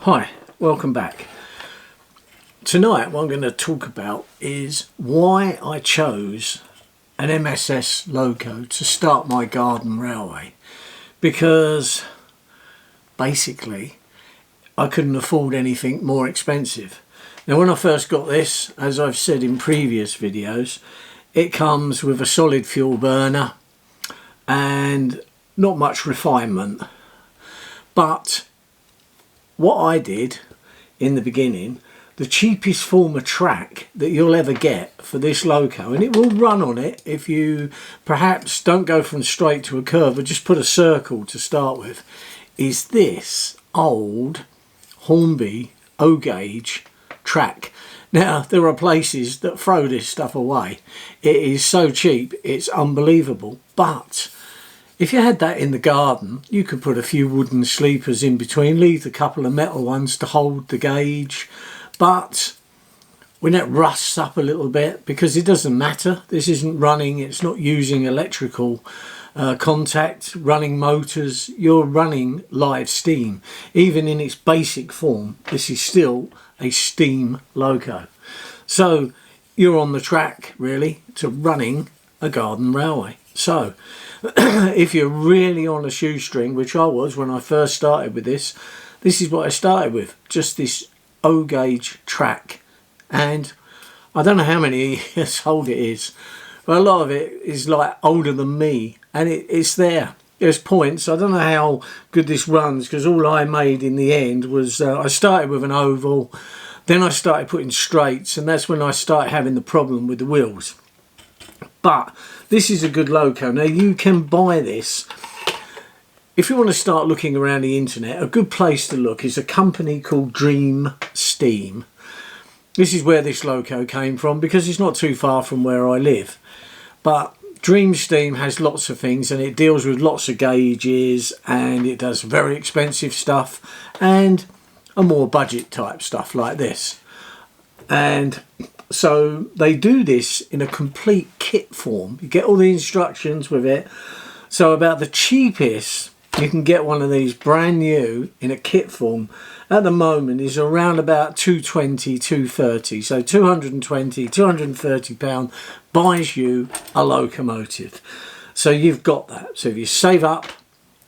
Hi, welcome back. Tonight what I'm going to talk about is why I chose an MSS loco to start my garden railway, because basically I couldn't afford anything more expensive. Now when I first got this, as I've said in previous videos, it comes with a solid fuel burner and not much refinement, but what I did in the beginning, the cheapest form of track that you'll ever get for this loco, and it will run on it if you perhaps don't go from straight to a curve or just put a circle to start with, is this old Hornby O-gauge track. Now there are places that throw this stuff away. It is so cheap, it's unbelievable. But if you had that in the garden, you could put a few wooden sleepers in between, leave a couple of metal ones to hold the gauge. But when it rusts up a little bit, because it doesn't matter, this isn't running, it's not using electrical contact, running motors, you're running live steam. Even in its basic form, this is still a steam loco. So you're on the track really to running a garden railway. So if you're really on a shoestring, which I was when I first started with this is what I started with, just this O-gauge track. And I don't know how many years old it is, but a lot of it is like older than me, and it's there. There's points. I don't know how good this runs, because all I made in the end was I started with an oval, then I started putting straights, and that's when I started having the problem with the wheels. But this is a good loco. Now you can buy this. If you want to start looking around the internet, a good place to look is a company called Dream Steam. This is where this loco came from, because it's not too far from where I live. But Dream Steam has lots of things, and it deals with lots of gauges, and it does very expensive stuff and a more budget type stuff like this. And so they do this in a complete kit form. You get all the instructions with it. So about the cheapest you can get one of these brand new in a kit form at the moment is around about 220, 230. So 220, 230 pound buys you a locomotive. So you've got that. So if you save up,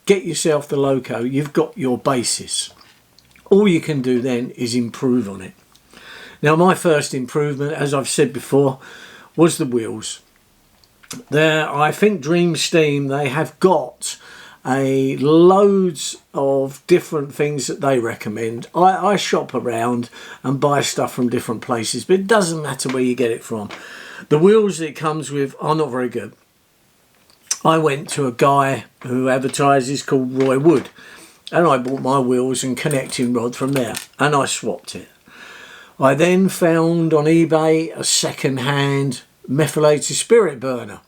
get yourself the loco, you've got your basis. All you can do then is improve on it. Now my first improvement, as I've said before, was the wheels. There, I think Dream Steam, they have got loads of different things that they recommend. I shop around and buy stuff from different places, but it doesn't matter where you get it from. The wheels that it comes with are not very good. I went to a guy who advertises called Roy Wood, and I bought my wheels and connecting rod from there, and I swapped it. I then found on eBay a second-hand methylated spirit burner.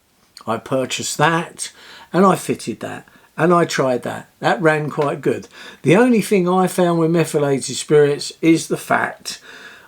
I purchased that and I fitted that and I tried that. That ran quite good. The only thing I found with methylated spirits is the fact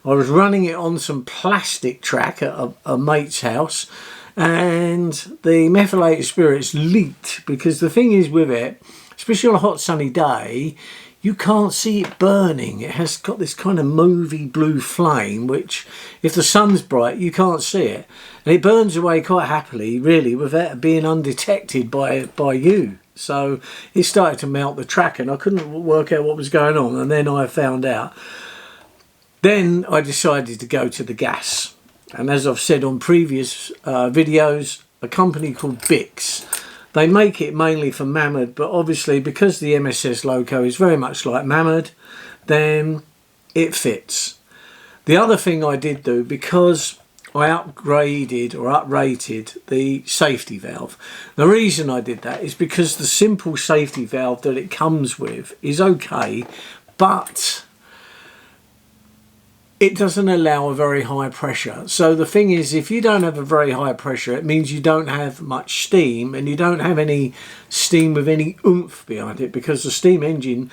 I was running it on some plastic track at a mate's house, and the methylated spirits leaked, because the thing is with it, especially on a hot sunny day, you can't see it burning. It has got this kind of movie blue flame, which if the sun's bright you can't see it, and it burns away quite happily really without being undetected by you. So it started to melt the track and I couldn't work out what was going on, and then I found out. Then I decided to go to the gas, and as I've said on previous videos, a company called Bix. They make it mainly for Mammoth, but obviously because the MSS loco is very much like Mammoth, then it fits. The other thing I did do, because I upgraded or uprated the safety valve. The reason I did that is because the simple safety valve that it comes with is okay, but it doesn't allow a very high pressure. So the thing is, if you don't have a very high pressure, it means you don't have much steam, and you don't have any steam with any oomph behind it, because the steam engine,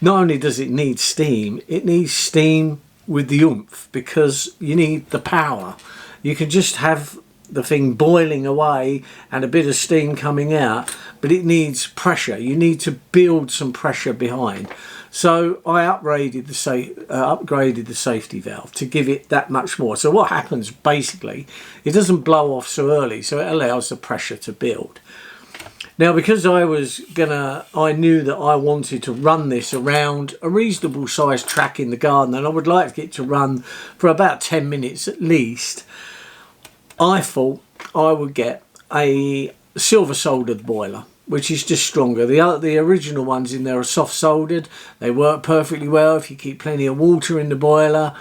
not only does it need steam, it needs steam with the oomph, because you need the power. You can just have the thing boiling away and a bit of steam coming out, but it needs pressure. You need to build some pressure behind. So I upgraded the safety valve to give it that much more. So what happens basically, it doesn't blow off so early, so it allows the pressure to build. Now, because I knew that I wanted to run this around a reasonable sized track in the garden, and I would like it to run for about 10 minutes at least, I thought I would get a silver soldered boiler, which is just stronger. The original ones in there are soft soldered. They work perfectly well. If you keep plenty of water in the boiler,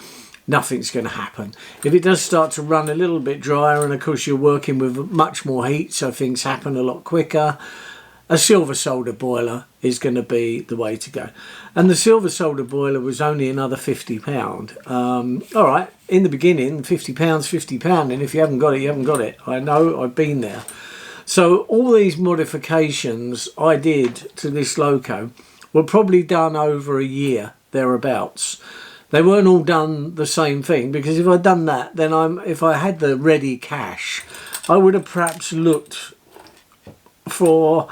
nothing's going to happen. If it does start to run a little bit drier, and of course you're working with much more heat, so things happen a lot quicker, a silver solder boiler is going to be the way to go. And the silver solder boiler was only another £50. All right, in the beginning, £50, and if you haven't got it, you haven't got it. I know, I've been there. So all these modifications I did to this loco were probably done over a year, thereabouts. They weren't all done the same thing, because if I'd done that, then if I had the ready cash, I would have perhaps looked for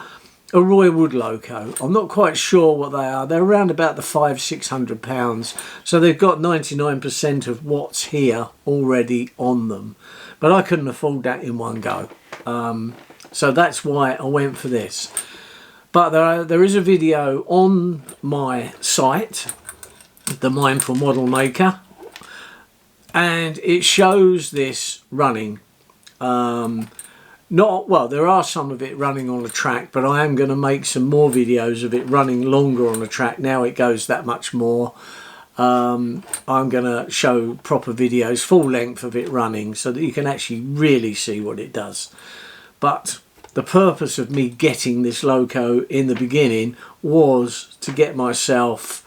a Roy Wood loco. I'm not quite sure what they are. They're around about the £500–600, so they've got 99% of what's here already on them. But I couldn't afford that in one go, so that's why I went for this. But there is a video on my site, the Mindful Model Maker, and it shows this running. There are some of it running on the track, but I am going to make some more videos of it running longer on the track. Now it goes that much more. I'm going to show proper videos, full length of it running, so that you can actually really see what it does. But the purpose of me getting this loco in the beginning was to get myself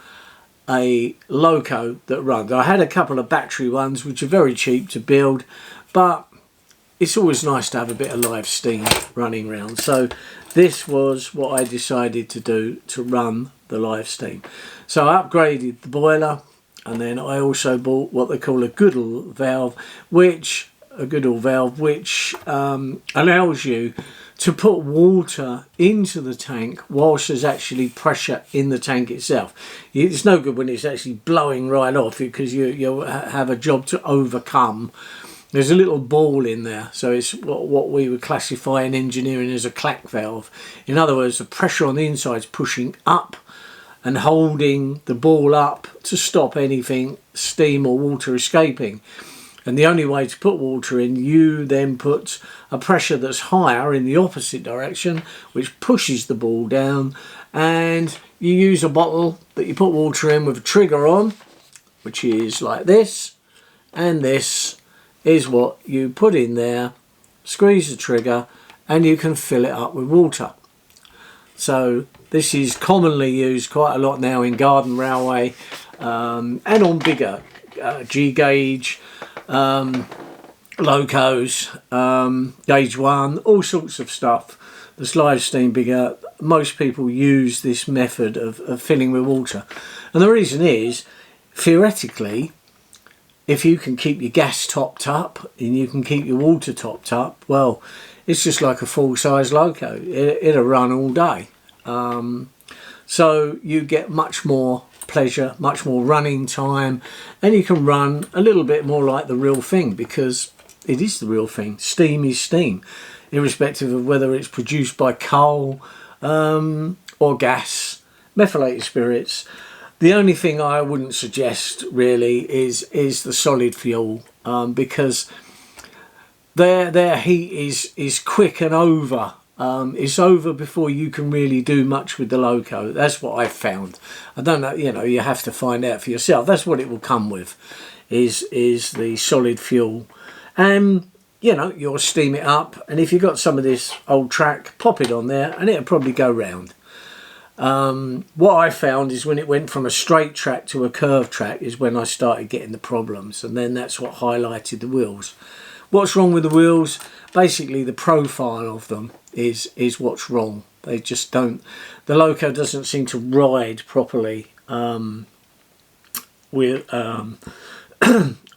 a loco that runs. I had a couple of battery ones which are very cheap to build, but it's always nice to have a bit of live steam running around. So this was what I decided to do to run the live steam. So I upgraded the boiler, and then I also bought what they call a Goodall valve, which allows you to put water into the tank whilst there's actually pressure in the tank itself. It's no good when it's actually blowing right off, because you have a job to overcome. There's a little ball in there, so it's what we would classify in engineering as a clack valve. In other words, the pressure on the inside is pushing up and holding the ball up to stop anything, steam or water, escaping. And the only way to put water in, you then put a pressure that's higher in the opposite direction, which pushes the ball down, and you use a bottle that you put water in with a trigger on, which is like this, and this is what you put in there, squeeze the trigger, and you can fill it up with water. So this is commonly used quite a lot now in garden railway, and on bigger G-gauge locos, gauge 1, all sorts of stuff. The live steam bigger, most people use this method of filling with water. And the reason is, theoretically, if you can keep your gas topped up and you can keep your water topped up, well, it's just like a full-size loco. It'll run all day. So you get much more pleasure, much more running time, and you can run a little bit more like the real thing, because it is the real thing. Steam is steam, irrespective of whether it's produced by coal or gas, methylated spirits. The only thing I wouldn't suggest really is the solid fuel, because their heat is quick and over. It's over before you can really do much with the loco. That's what I've found. I don't know, you have to find out for yourself. That's what it will come with, is the solid fuel. And you'll steam it up, and if you've got some of this old track, plop it on there and it'll probably go round. What I found is when it went from a straight track to a curved track is when I started getting the problems, and then that's what highlighted the wheels. What's wrong with the wheels? Basically the profile of them is what's wrong. They just don't, the loco doesn't seem to ride properly with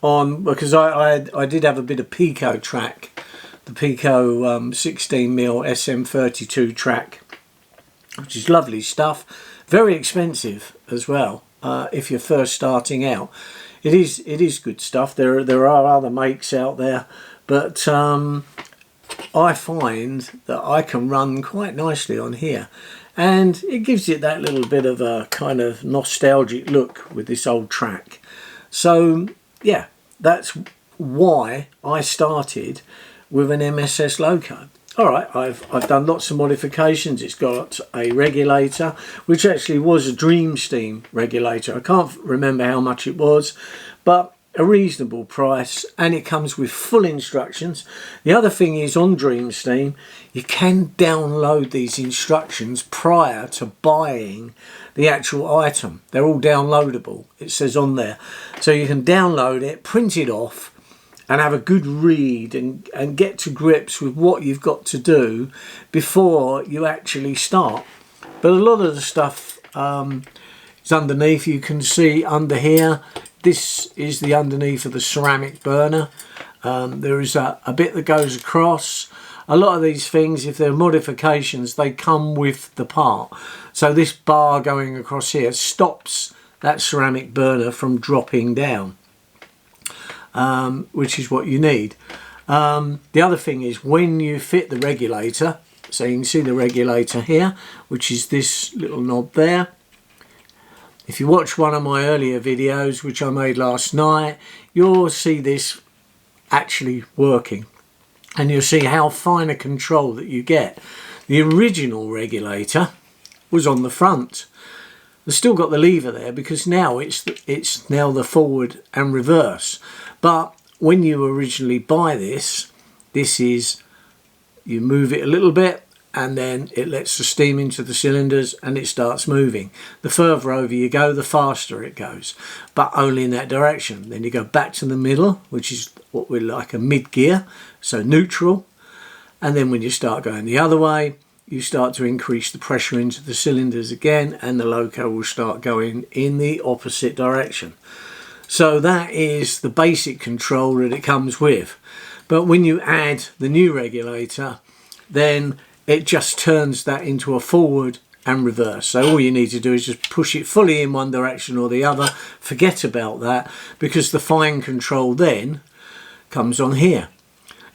on, because I did have a bit of Pico track, the Pico 16mm SM32 track, which is lovely stuff, Very expensive as well if you're first starting out. It is good stuff. There are other makes out there, but I find that I can run quite nicely on here, and it gives it that little bit of a kind of nostalgic look with this old track. So yeah, that's why I started with an MSS loco. Alright, I've done lots of modifications. It's got a regulator, which actually was a Dreamsteam regulator. I can't remember how much it was, but a reasonable price, and it comes with full instructions. The other thing is, on Dreamsteam, you can download these instructions prior to buying the actual item. They're all downloadable, it says on there. So you can download it, print it off, and have a good read and get to grips with what you've got to do before you actually start. But a lot of the stuff is underneath. You can see under here, this is the underneath of the ceramic burner. There is a bit that goes across. A lot of these things, if they're modifications, they come with the part. So this bar going across here stops that ceramic burner from dropping down. Which is what you need. The other thing is, when you fit the regulator, so you can see the regulator here, which is this little knob there. If you watch one of my earlier videos, which I made last night, you'll see this actually working, and you'll see how fine a control that you get. The original regulator was on the front. They've still got the lever there because now it's now the forward and reverse. But when you originally buy this is, you move it a little bit and then it lets the steam into the cylinders and it starts moving. The further over you go, the faster it goes, but only in that direction. Then you go back to the middle, which is what we like a mid gear, so neutral. And then when you start going the other way, you start to increase the pressure into the cylinders again, and the loco will start going in the opposite direction. So that is the basic control that it comes with. But when you add the new regulator, then it just turns that into a forward and reverse. So all you need to do is just push it fully in one direction or the other. Forget about that, because the fine control then comes on here.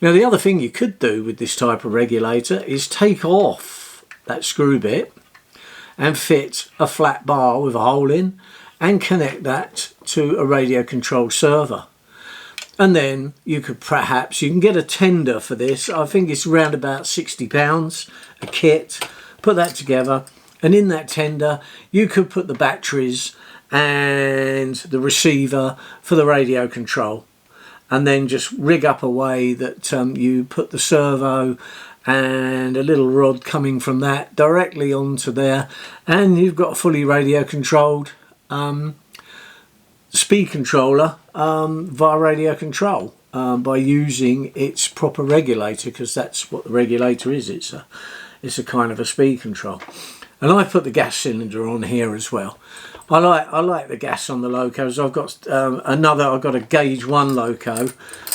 Now the other thing you could do with this type of regulator is take off that screw bit and fit a flat bar with a hole in and connect that to a radio controlled server. And then you could perhaps, you can get a tender for this. I think it's around about £60 a kit. Put that together, and in that tender you could put the batteries and the receiver for the radio control, and then just rig up a way that you put the servo and a little rod coming from that directly onto there, and you've got a fully radio controlled speed controller via radio control by using its proper regulator, because that's what the regulator is. It's a kind of a speed control. And I put the gas cylinder on here as well. I like the gas on the locos. I've got I've got a gauge 1 loco,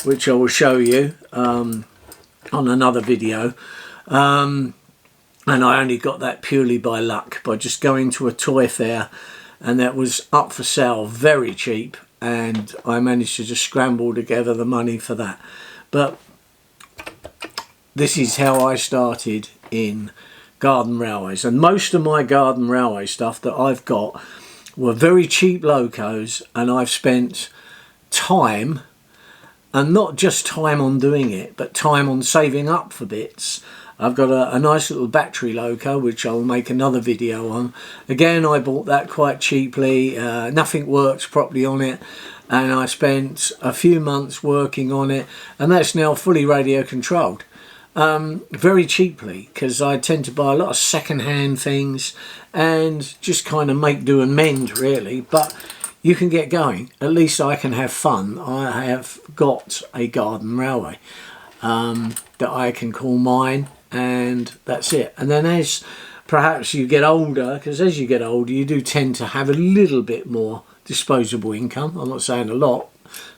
which I will show you on another video. And I only got that purely by luck, by just going to a toy fair, and that was up for sale very cheap, and I managed to just scramble together the money for that. But this is how I started in garden railways, and most of my garden railway stuff that I've got were very cheap locos, and I've spent time, and not just time on doing it, but time on saving up for bits. I've got a nice little battery loco, which I'll make another video on. Again, I bought that quite cheaply. Nothing works properly on it, and I spent a few months working on it, and that's now fully radio controlled. Very cheaply, because I tend to buy a lot of second-hand things and just kind of make do and mend, really. But you can get going. At least I can have fun. I have got a garden railway that I can call mine, and that's it. And then as perhaps you get older, because as you get older you do tend to have a little bit more disposable income. I'm not saying a lot,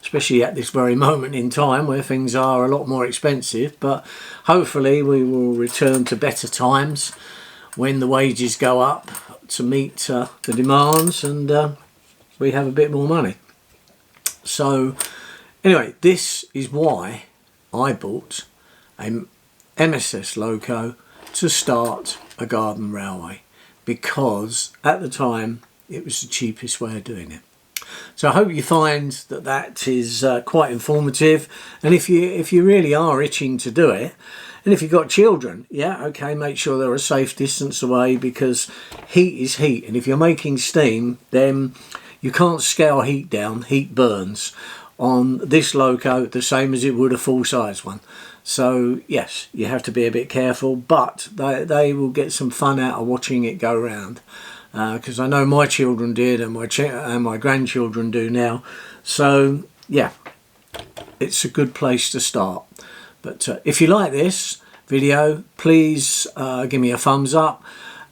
especially at this very moment in time where things are a lot more expensive, but hopefully we will return to better times when the wages go up to meet the demands, and we have a bit more money. So anyway, this is why I bought a MSS loco to start a garden railway, because at the time it was the cheapest way of doing it. So I hope you find that that is quite informative, and if you really are itching to do it, and if you've got children, yeah, okay, make sure they're a safe distance away, because heat is heat, and if you're making steam, then you can't scale heat down. Heat burns on this loco the same as it would a full-size one. So yes, you have to be a bit careful, but they will get some fun out of watching it go round, because I know my children did, and my grandchildren do now. So yeah, it's a good place to start. But if you like this video, please give me a thumbs up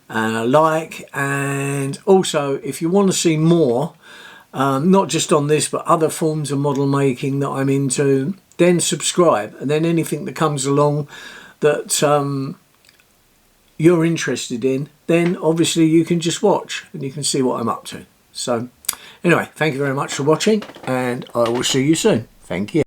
and a like, and also if you want to see more, not just on this but other forms of model making that I'm into, then subscribe, and then anything that comes along that you're interested in, then obviously you can just watch and you can see what I'm up to. So anyway, thank you very much for watching, and I will see you soon. Thank you.